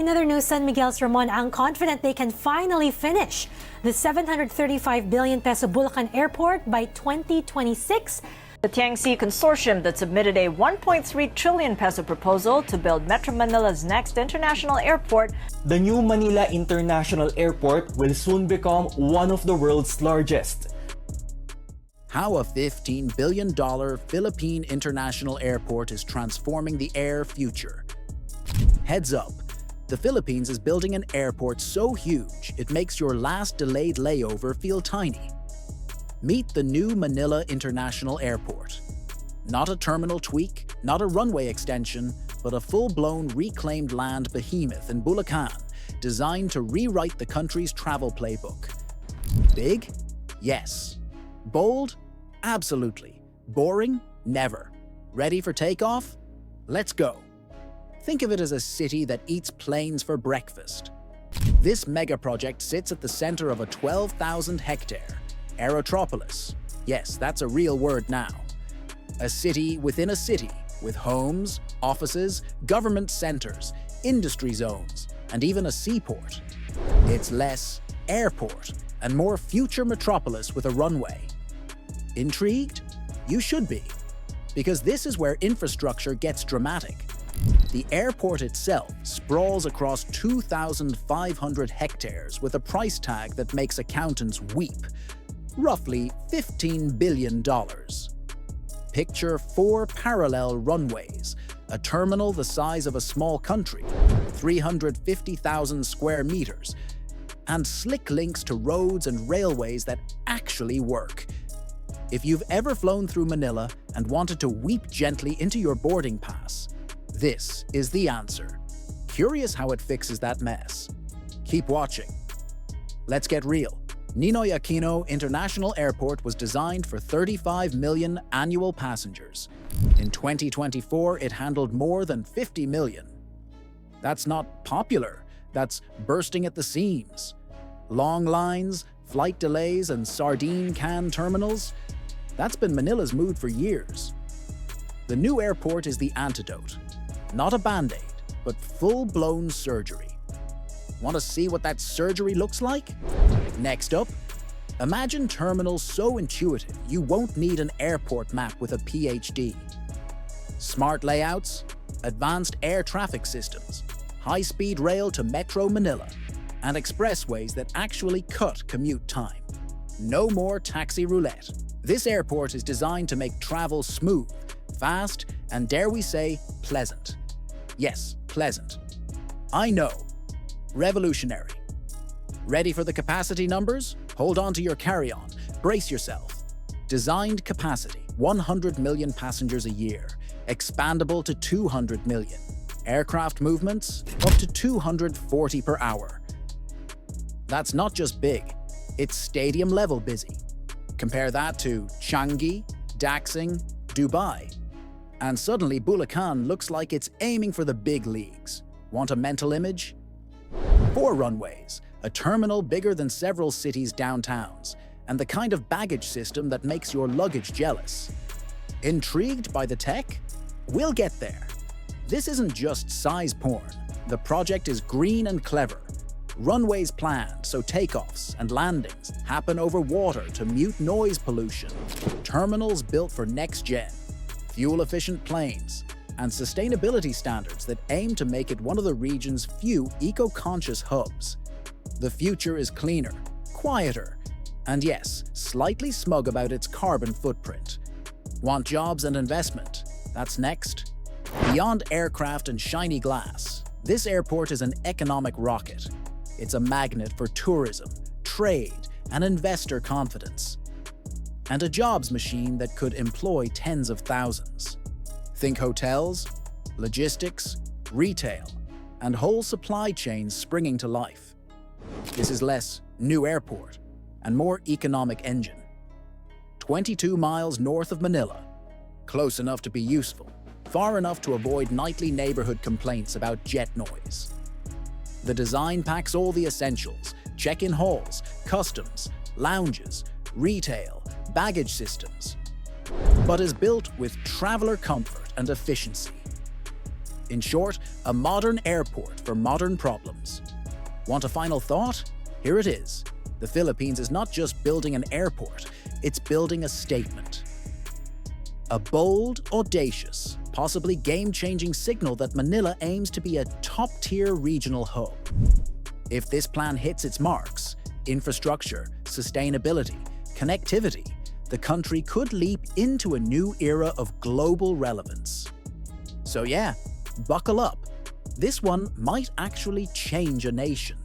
In other news, San Miguel's Ramon ang confident they can finally finish the 735 billion peso Bulacan Airport by 2026. The Tiangsi consortium that submitted a 1.3 trillion peso proposal to build Metro Manila's next international airport. The new Manila International Airport will soon become one of the world's largest. How a $15 billion Philippine International Airport is transforming the air future. Heads up, the Philippines is building an airport so huge it makes your last delayed layover feel tiny. Meet the new Manila International Airport. Not a terminal tweak, not a runway extension, but a full-blown reclaimed land behemoth in Bulacan, designed to rewrite the country's travel playbook. Big? Yes. Bold? Absolutely. Boring? Never. Ready for takeoff? Let's go. Think of it as a city that eats planes for breakfast. This mega project sits at the center of a 12,000-hectare Aerotropolis. Yes, that's a real word now. A city within a city, with homes, offices, government centers, industry zones, and even a seaport. It's less airport and more future metropolis with a runway. Intrigued? You should be, because this is where infrastructure gets dramatic. The airport itself sprawls across 2,500 hectares with a price tag that makes accountants weep. Roughly $15 billion. Picture 4 parallel runways, a terminal the size of a small country, 350,000 square meters, and slick links to roads and railways that actually work. If you've ever flown through Manila and wanted to weep gently into your boarding pass, this is the answer. Curious how it fixes that mess? Keep watching. Let's get real. Ninoy Aquino International Airport was designed for 35 million annual passengers. In 2024, it handled more than 50 million. That's not popular, that's bursting at the seams. Long lines, flight delays, and sardine can terminals? That's been Manila's mood for years. The new airport is the antidote. Not a band-aid, but full-blown surgery. Want to see what that surgery looks like? Next up, imagine terminals so intuitive you won't need an airport map with a PhD. Smart layouts, advanced air traffic systems, high-speed rail to Metro Manila, and expressways that actually cut commute time. No more taxi roulette. This airport is designed to make travel smooth, fast, and dare we say, pleasant. Yes, pleasant. I know. Revolutionary. Ready for the capacity numbers? Hold on to your carry-on. Brace yourself. Designed capacity, 100 million passengers a year. Expandable to 200 million. Aircraft movements, up to 240 per hour. That's not just big, it's stadium-level busy. Compare that to Changi, Daxing, Dubai. And suddenly Bulacan looks like it's aiming for the big leagues. Want a mental image? 4 runways, a terminal bigger than several cities' downtowns, and the kind of baggage system that makes your luggage jealous. Intrigued by the tech? We'll get there. This isn't just size porn. The project is green and clever. Runways planned so takeoffs and landings happen over water to mute noise pollution. Terminals built for next-gen, fuel-efficient planes, and sustainability standards that aim to make it one of the region's few eco-conscious hubs. The future is cleaner, quieter, and yes, slightly smug about its carbon footprint. Want jobs and investment? That's next. Beyond aircraft and shiny glass, this airport is an economic rocket. It's a magnet for tourism, trade, and investor confidence. And a jobs machine that could employ tens of thousands. Think hotels, logistics, retail, and whole supply chains springing to life. This is less new airport and more economic engine. 22 miles north of Manila, close enough to be useful, far enough to avoid nightly neighborhood complaints about jet noise. The design packs all the essentials: check-in halls, customs, lounges, retail, baggage systems, but is built with traveler comfort and efficiency. In short, a modern airport for modern problems. Want a final thought? Here it is. The Philippines is not just building an airport, it's building a statement. A bold, audacious, possibly game-changing signal that Manila aims to be a top-tier regional hub. If this plan hits its marks, infrastructure, sustainability, connectivity, the country could leap into a new era of global relevance. So yeah, buckle up. This one might actually change a nation.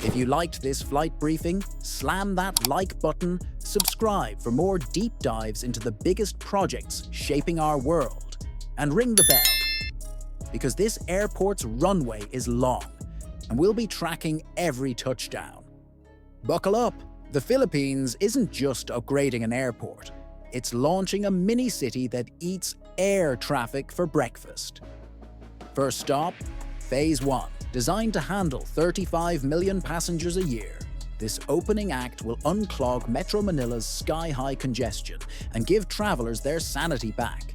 If you liked this flight briefing, slam that like button, subscribe for more deep dives into the biggest projects shaping our world, and ring the bell. Because this airport's runway is long, and we'll be tracking every touchdown. Buckle up! The Philippines isn't just upgrading an airport, it's launching a mini-city that eats air traffic for breakfast. First stop, Phase 1. Designed to handle 35 million passengers a year, this opening act will unclog Metro Manila's sky-high congestion and give travelers their sanity back,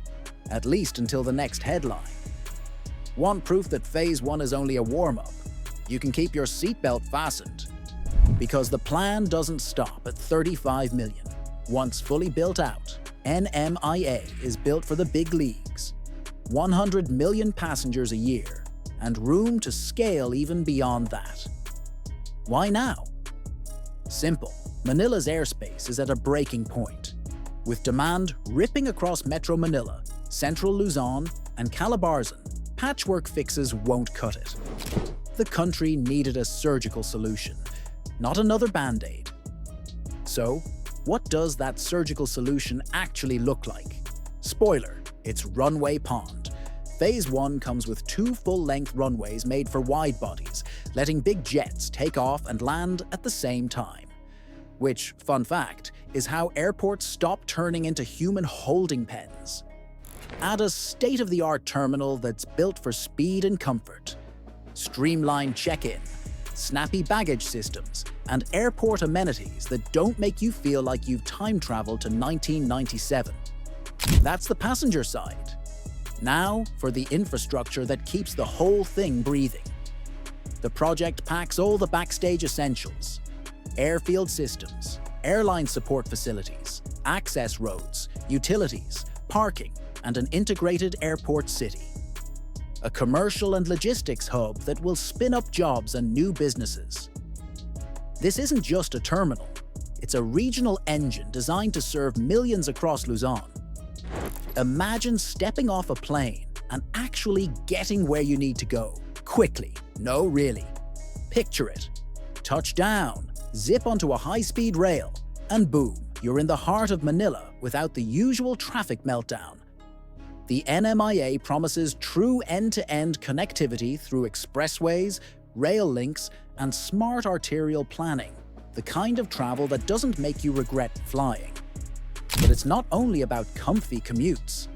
at least until the next headline. Want proof that Phase 1 is only a warm-up? You can keep your seatbelt fastened. Because the plan doesn't stop at 35 million. Once fully built out, NMIA is built for the big leagues. 100 million passengers a year, and room to scale even beyond that. Why now? Simple. Manila's airspace is at a breaking point. With demand ripping across Metro Manila, Central Luzon, and Calabarzon, patchwork fixes won't cut it. The country needed a surgical solution, not another band-aid. So, what does that surgical solution actually look like? Spoiler, it's runway pond. Phase 1 comes with 2 full-length runways made for wide bodies, letting big jets take off and land at the same time. Which, fun fact, is how airports stop turning into human holding pens. Add a state-of-the-art terminal that's built for speed and comfort. Streamlined check-in, snappy baggage systems, and airport amenities that don't make you feel like you've time-traveled to 1997. That's the passenger side. Now for the infrastructure that keeps the whole thing breathing. The project packs all the backstage essentials: airfield systems, airline support facilities, access roads, utilities, parking, and an integrated airport city. A commercial and logistics hub that will spin up jobs and new businesses. This isn't just a terminal, it's a regional engine designed to serve millions across Luzon. Imagine stepping off a plane and actually getting where you need to go, quickly. No, really. Picture it. Touch down, zip onto a high-speed rail, and boom, you're in the heart of Manila without the usual traffic meltdown. The NMIA promises true end-to-end connectivity through expressways, rail links, and smart arterial planning, the kind of travel that doesn't make you regret flying. But it's not only about comfy commutes.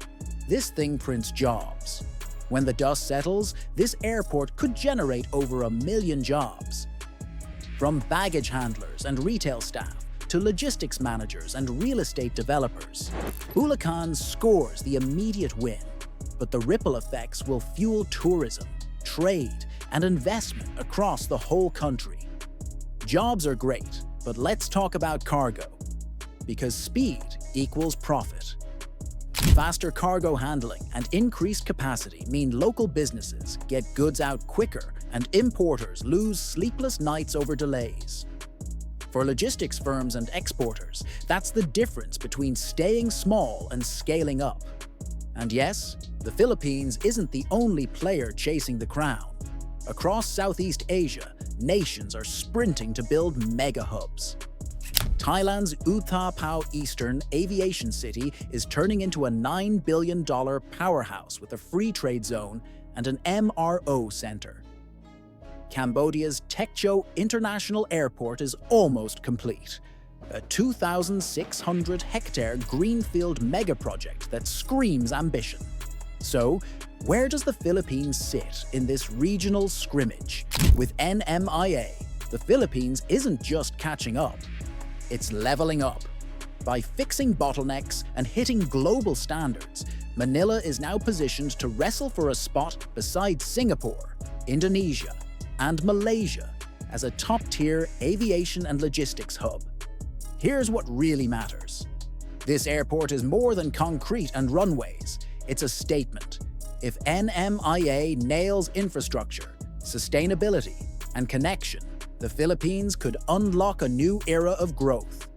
This thing prints jobs. When the dust settles, this airport could generate over 1 million jobs. From baggage handlers and retail staff to logistics managers and real estate developers, Bulacan scores the immediate win. But the ripple effects will fuel tourism, trade, and investment across the whole country. Jobs are great, but let's talk about cargo. Because speed equals profit. Faster cargo handling and increased capacity mean local businesses get goods out quicker and importers lose sleepless nights over delays. For logistics firms and exporters, that's the difference between staying small and scaling up. And yes, the Philippines isn't the only player chasing the crown. Across Southeast Asia, nations are sprinting to build mega hubs. Thailand's Utapao Eastern Aviation City is turning into a $9 billion powerhouse with a free trade zone and an MRO center. Cambodia's Tekcho International Airport is almost complete, a 2,600-hectare greenfield mega-project that screams ambition. So, where does the Philippines sit in this regional scrimmage? With NMIA, the Philippines isn't just catching up, it's leveling up. By fixing bottlenecks and hitting global standards, Manila is now positioned to wrestle for a spot beside Singapore, Indonesia, and Malaysia as a top-tier aviation and logistics hub. Here's what really matters. This airport is more than concrete and runways. It's a statement. If NMIA nails infrastructure, sustainability, and connection, the Philippines could unlock a new era of growth.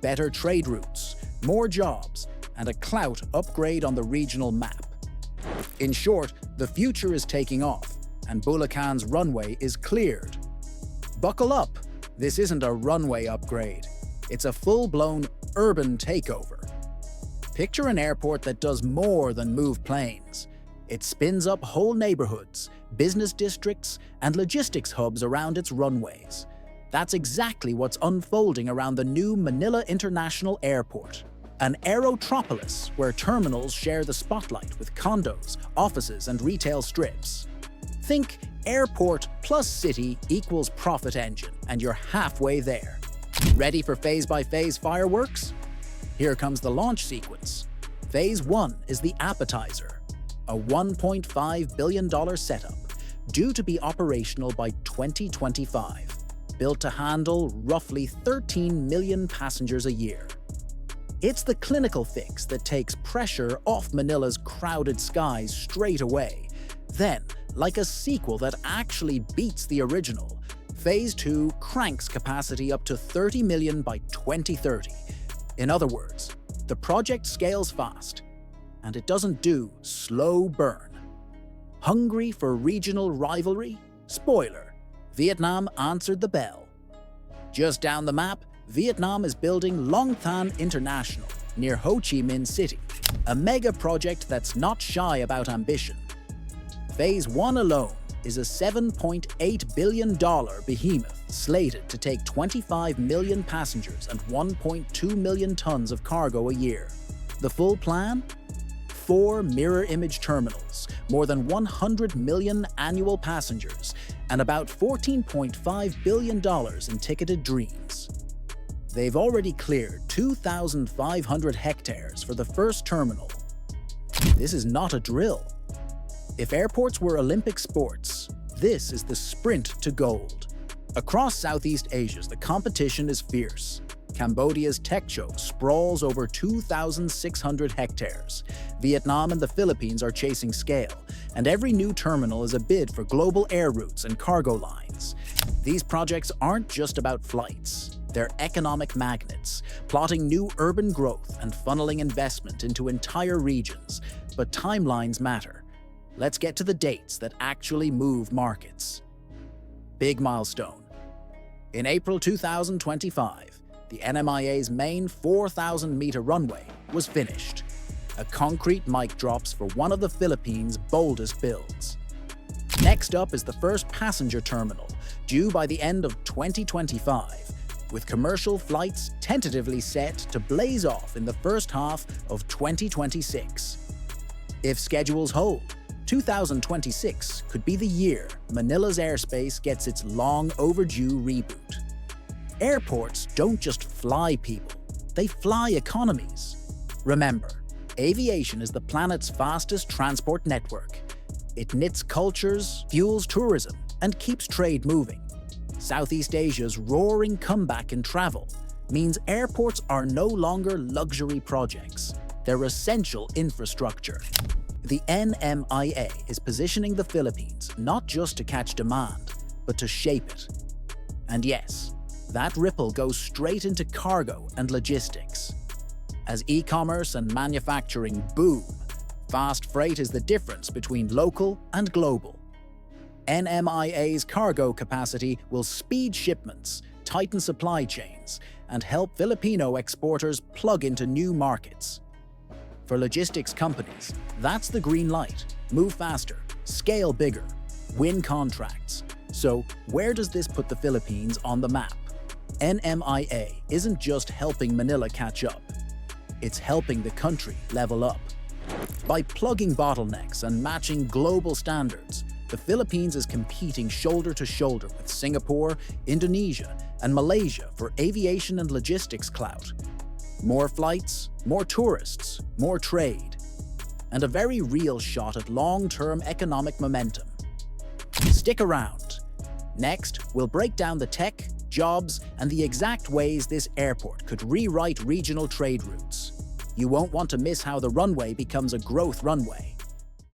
Better trade routes, more jobs, and a clout upgrade on the regional map. In short, the future is taking off, and Bulacan's runway is cleared. Buckle up! This isn't a runway upgrade. It's a full-blown urban takeover. Picture an airport that does more than move planes. It spins up whole neighborhoods, business districts, and logistics hubs around its runways. That's exactly what's unfolding around the new Manila International Airport. An Aerotropolis where terminals share the spotlight with condos, offices, and retail strips. Think airport plus city equals profit engine, and you're halfway there. Ready for phase-by-phase fireworks? Here comes the launch sequence. Phase 1 is the appetizer, a $1.5 billion setup, due to be operational by 2025, built to handle roughly 13 million passengers a year. It's the clinical fix that takes pressure off Manila's crowded skies straight away. Then, like a sequel that actually beats the original, Phase 2 cranks capacity up to 30 million by 2030. In other words, the project scales fast, and it doesn't do slow burn. Hungry for regional rivalry? Spoiler, Vietnam answered the bell. Just down the map, Vietnam is building Long Thanh International near Ho Chi Minh City, a mega project that's not shy about ambition. Phase 1 alone is a $7.8 billion behemoth slated to take 25 million passengers and 1.2 million tons of cargo a year. The full plan? 4 mirror image terminals, more than 100 million annual passengers, and about $14.5 billion in ticketed dreams. They've already cleared 2,500 hectares for the first terminal. This is not a drill. If airports were Olympic sports, this is the sprint to gold. Across Southeast Asia, the competition is fierce. Cambodia's Tekcho sprawls over 2,600 hectares. Vietnam and the Philippines are chasing scale, and every new terminal is a bid for global air routes and cargo lines. These projects aren't just about flights. They're economic magnets, plotting new urban growth and funneling investment into entire regions. But timelines matter. Let's get to the dates that actually move markets. Big milestone. In April 2025, the NMIA's main 4,000-meter runway was finished. A concrete mic drops for one of the Philippines' boldest builds. Next up is the first passenger terminal, due by the end of 2025, with commercial flights tentatively set to blaze off in the first half of 2026. If schedules hold, 2026 could be the year Manila's airspace gets its long overdue reboot. Airports don't just fly people, they fly economies. Remember, aviation is the planet's fastest transport network. It knits cultures, fuels tourism, and keeps trade moving. Southeast Asia's roaring comeback in travel means airports are no longer luxury projects. They're essential infrastructure. The NMIA is positioning the Philippines not just to catch demand, but to shape it. And yes, that ripple goes straight into cargo and logistics. As e-commerce and manufacturing boom, fast freight is the difference between local and global. NMIA's cargo capacity will speed shipments, tighten supply chains, and help Filipino exporters plug into new markets. For logistics companies, that's the green light. Move faster, scale bigger, win contracts. So, where does this put the Philippines on the map? NMIA isn't just helping Manila catch up. It's helping the country level up. By plugging bottlenecks and matching global standards, the Philippines is competing shoulder to shoulder with Singapore, Indonesia, and Malaysia for aviation and logistics clout. More flights, more tourists, more trade. and a very real shot at long-term economic momentum. Stick around. Next, we'll break down the tech, jobs, and the exact ways this airport could rewrite regional trade routes. You won't want to miss how the runway becomes a growth runway.